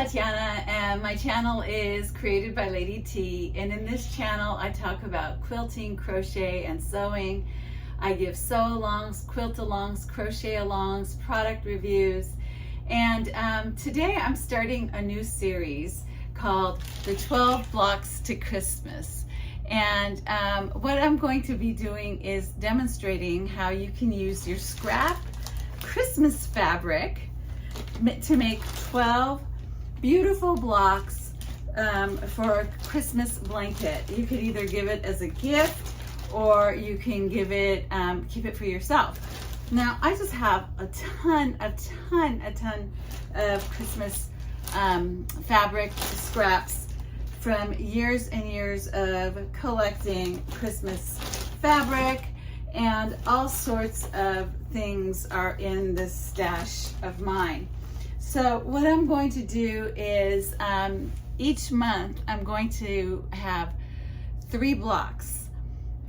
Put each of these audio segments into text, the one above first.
Tatiana, and my channel is created by Lady T, and in this channel I talk about quilting, crochet, and sewing. I give sew-alongs, quilt-alongs, crochet-alongs, product reviews, and today I'm starting a new series called the 12 Blocks to Christmas. And what I'm going to be doing is demonstrating how you can use your scrap Christmas fabric to make 12 beautiful blocks for a Christmas blanket. You could either give it as a gift or you can give it, keep it for yourself. Now, I just have a ton of Christmas fabric scraps from years and years of collecting Christmas fabric, and all sorts of things are in this stash of mine. So what I'm going to do is each month I'm going to have 3 blocks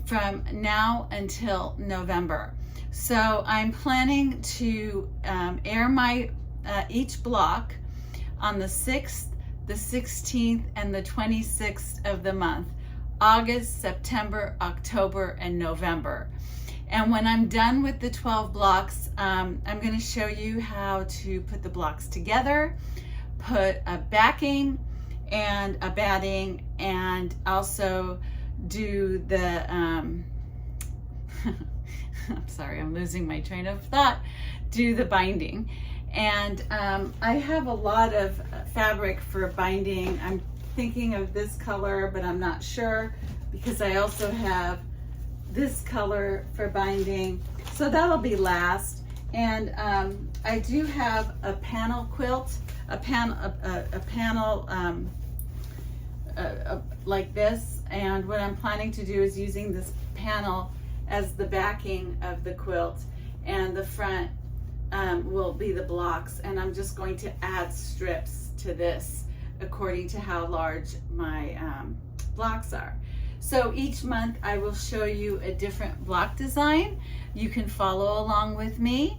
from now until November. So I'm planning to air my each block on the 6th, the 16th, and the 26th of the month: August, September, October, and November. And when I'm done with the 12 blocks, I'm going to show you how to put the blocks together, put a backing and a batting, and also do the, I'm sorry, I'm losing my train of thought, do the binding. And I have a lot of fabric for binding. I'm thinking of this color, but I'm not sure, because I also have this color for binding, so that'll be last. And I do have a panel quilt, a panel like this, and what I'm planning to do is using this panel as the backing of the quilt, and the front will be the blocks, and I'm just going to add strips to this according to how large my blocks are. So each month I will show you a different block design. You can follow along with me,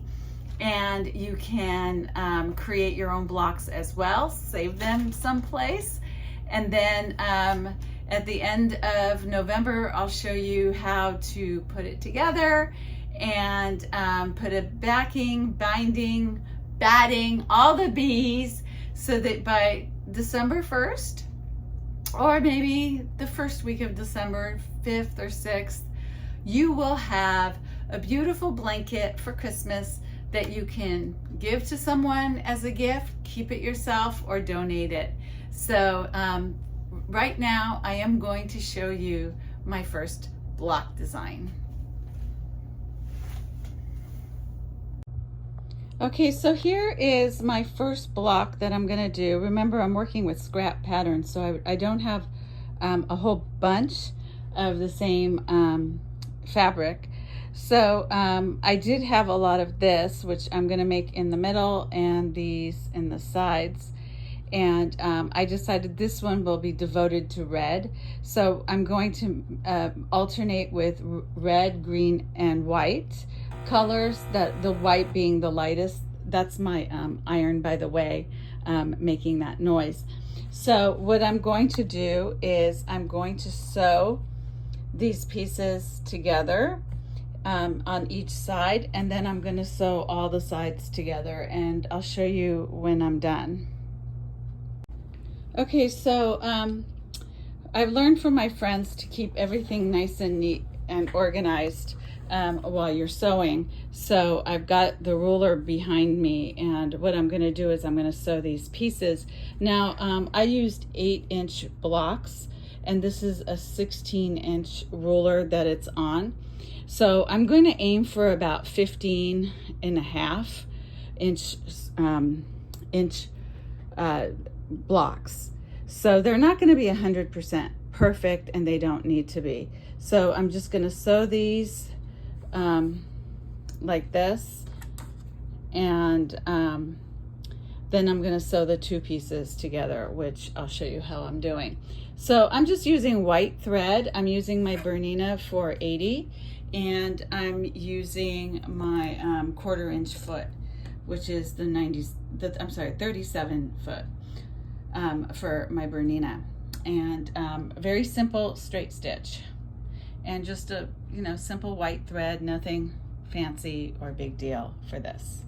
and you can create your own blocks as well, save them someplace. And then at the end of November, I'll show you how to put it together and put a backing, binding, batting, all the B's, so that by December 1st, or maybe the first week of December, 5th or 6th, you will have a beautiful blanket for Christmas that you can give to someone as a gift, keep it yourself, or donate it. So right now I am going to show you my first block design. Okay, so here is my first block that I'm gonna do. Remember, I'm working with scrap patterns, so I don't have a whole bunch of the same fabric. So I did have a lot of this, which I'm gonna make in the middle and these in the sides. And I decided this one will be devoted to red. So I'm going to alternate with red, green, and white colors, that the white being the lightest. That's my iron, by the way, making that noise. So what I'm going to do is I'm going to sew these pieces together on each side, and then I'm going to sew all the sides together, and I'll show you when I'm done. Okay, so I've learned from my friends to keep everything nice and neat and organized while you're sewing. So I've got the ruler behind me, and what I'm going to do is I'm going to sew these pieces. Now I used 8-inch blocks, and this is a 16-inch ruler that it's on. So I'm going to aim for about 15.5 inch blocks. So they're not going to be 100% perfect, and they don't need to be. So I'm just going to sew these like this, and then I'm going to sew the 2 pieces together, which I'll show you how I'm doing. So I'm just using white thread. I'm using my Bernina 480, and I'm using my 1/4 inch foot, which is the 37 foot. for my Bernina. And very simple straight stitch. And just a, simple white thread, nothing fancy or big deal for this.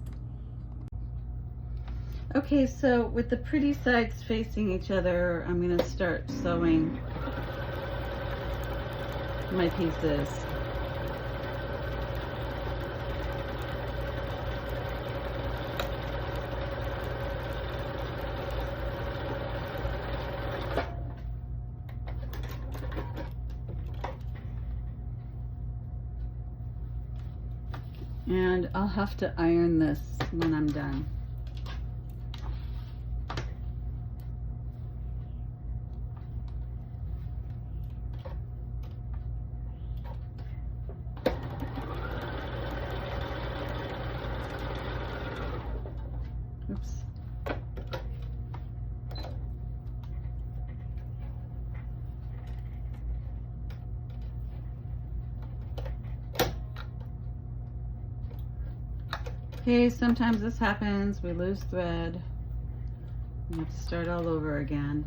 Okay, so with the pretty sides facing each other, I'm going to start sewing my pieces. And I'll have to iron this when I'm done. Oops. Okay, sometimes this happens. We lose thread. We have to start all over again.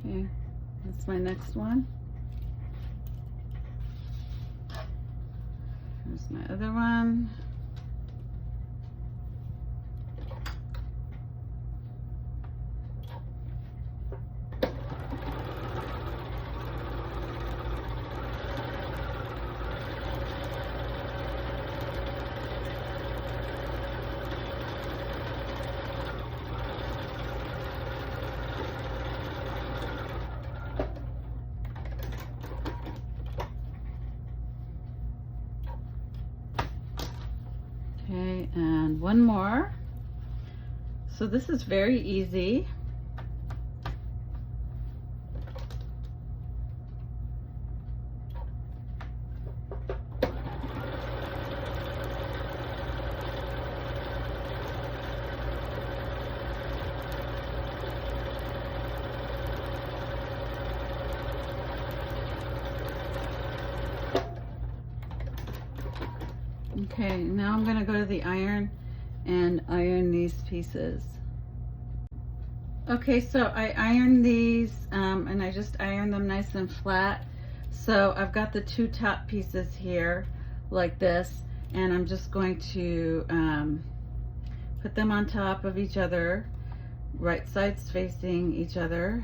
Okay, that's my next one. Here's my other one. Okay, and one more. So this is very easy. Okay, now I'm going to go to the iron and iron these pieces. Okay, so I ironed these and I just ironed them nice and flat. So I've got the two top pieces here like this, and I'm just going to put them on top of each other, right sides facing each other.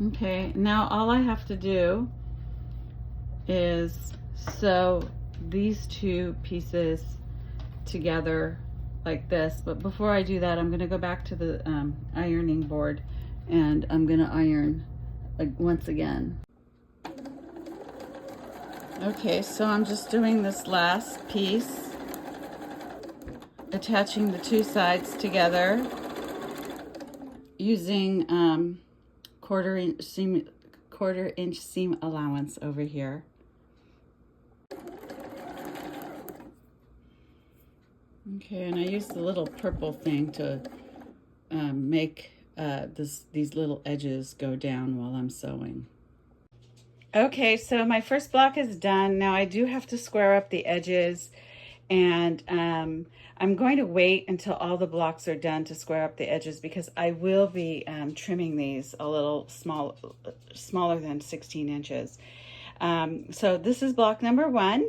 Okay, now all I have to do is sew these two pieces together like this. But before I do that, I'm going to go back to the ironing board, and I'm going to iron once again. Okay, so I'm just doing this last piece, attaching the two sides together using quarter inch seam allowance over here. Okay, and I used the little purple thing to make these little edges go down while I'm sewing. Okay, so my first block is done. Now I do have to square up the edges, and I'm going to wait until all the blocks are done to square up the edges, because I will be trimming these a little smaller than 16 inches. So this is block number 1.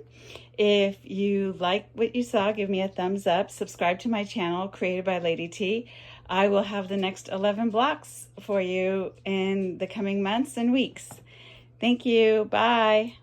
If you like what you saw, give me a thumbs up. Subscribe to my channel, Created by Lady T. I will have the next 11 blocks for you in the coming months and weeks. Thank you. Bye.